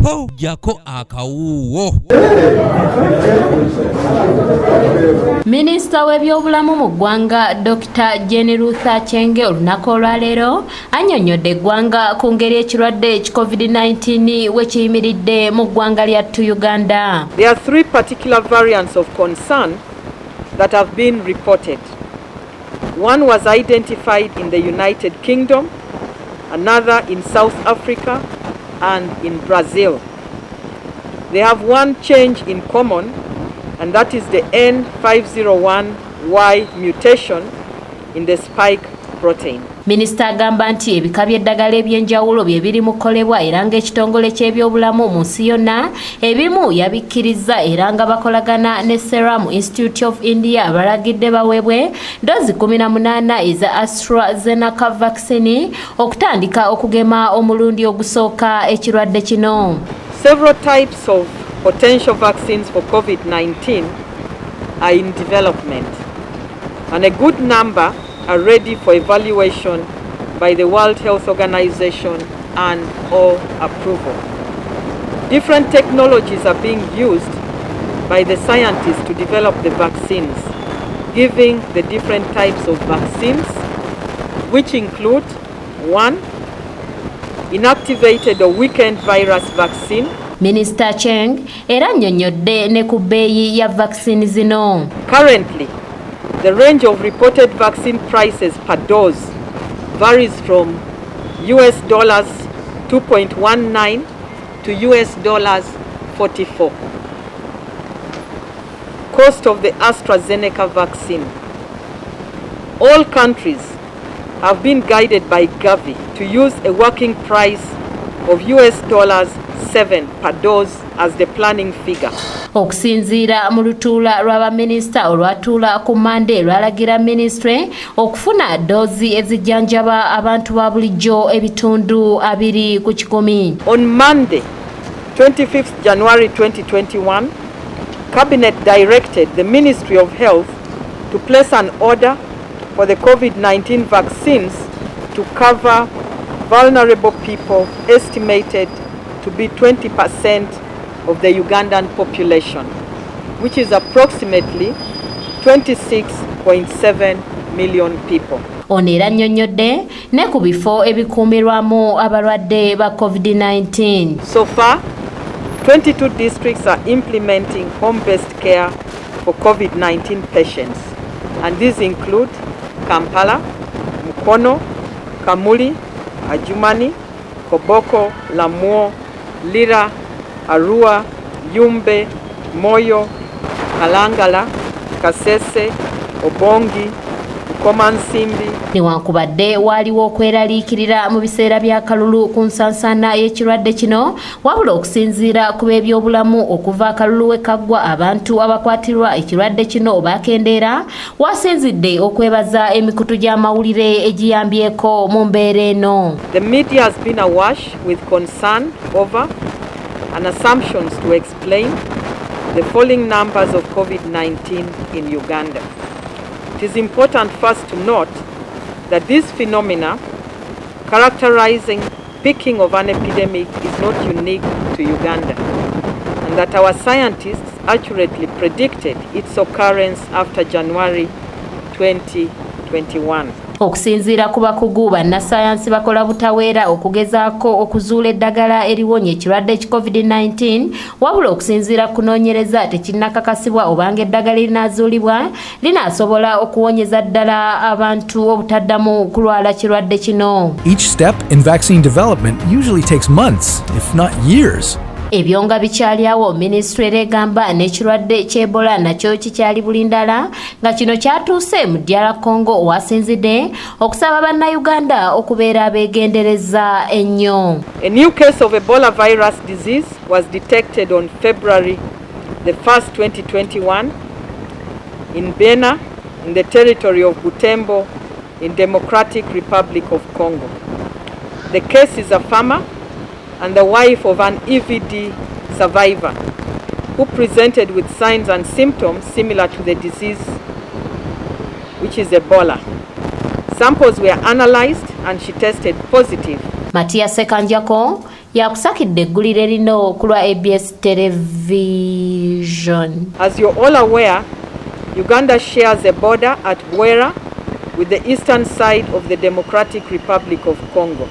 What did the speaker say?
po jako akawuwo. Minisita w'ebyobulamu mu ggwanga Dr. Jenny Luther Chenge olunaku olwaleero annyonnyodde eggwanga ku ngeri ekirwadde COVID-19 we kiyimiridde mu ggwanga lyattu Uganda. There are three particular variants of concern that have been reported. One was identified in the United Kingdom, another in South Africa, and in Brazil. They have one change in common, and that is the N501Y mutation in the spike protein. Minisita agamba nti ebika by'eddagala eby'enjawulo bye biri mu kukolebwa era ng'ekitongole ky'ebyobulamu mu nsi yonna ebimu yabikkiriza era nga bakolagana ne Serum Institute of India abalagidde baweebwe doozi 18 eza AstraZeneca vaccine okutandika okugema omulundi ogusooka ekirwadde kino. Several types of potential vaccines for COVID-19 are in development, and a good number are ready for evaluation by the World Health Organization and or approval. Different technologies are being used by the scientists to develop the vaccines, giving the different types of vaccines, which include 1. Inactivated or weakened virus vaccine. Minister Cheng era annyonnyodde ne ku bbeeyi ya vaccine zino. Currently, the range of reported vaccine prices per dose varies from US dollars 2.19 to US dollars 44. Cost of the AstraZeneca vaccine. All countries have been guided by Gavi to use a working price of US dollars 7 per dose as the planning figure. Okusinziira mu lutuula lw'abaminisita olwatuula ku Monday lwalagira ministry okufuna doozi ezijjanjaba abantu ba bulijjo ebitundu 2 ku 100. On Monday, 25th January 2021, Cabinet directed the Ministry of Health to place an order for the COVID-19 vaccines to cover vulnerable people estimated to be 20% of the Ugandan population, which is approximately 26.7 million people. Onera annyonnyodde ne ku bifo ebikuumirwamu abalwadde ba COVID-19. So far, 22 districts are implementing home-based care for COVID-19 patients, and these include Kampala, Mukono, Kamuli, Ajumani, Koboko, Lamuo, Lira, Arua, Yumbe, Moyo, Kalangala, Kasese, Obongi, Bukomansimbi. Newankubadde waliwo okweraliikirira mu biseera bya kalulu ku nsansana y'ekirwadde kino wabula okusinziira ku b'ebyobulamu okuva akalulu we kaggwa abantu abakwatirwa ekirwadde kino bakendeera wasinzidde okwebaza emikutu gy'amawulire egiyambyeko mu mbeera eno. The media has been awash with concern over and assumptions to explain the falling numbers of COVID-19 in Uganda. It is important first to note that this phenomena characterizing peaking of an epidemic is not unique to Uganda, and that our scientists accurately predicted its occurrence after January 2021. Okusinziira ku bakugu bannassaayansi bakola butaweera okugezaako okuzuula eddagala eriwonya ekirwadde ki COVID-19 wabula okusinziira kunoonyereza tekinnakakasibwa obanga eddagala linaazuulibwa linaasobola okuwonyeza ddala abantu obutaddamu kulwala kirwadde kino. Each step in vaccine development usually takes months, if not years. Ebyo nga bikyaliawo ministry egamba n'ekirwadde ky'Ebola nakyo kikyali bulindala nga kino kyatuuse mu ddya Congo owasinzidde okusaba bannayuganda okubeera abeegendereza ennyo. A new case of Ebola virus disease was detected on February the 1st, 2021 in Bena in the territory of Butembo in Democratic Republic of Congo. The case is a farmer and the wife of an EVD survivor who presented with signs and symptoms similar to the disease, which is Ebola. Samples were analyzed and she tested positive. Matia Sekanjako, yakusakidde eggulire lino ku lwa ABS television. As you're all aware, Uganda shares a border at Bwera with the eastern side of the Democratic Republic of Congo.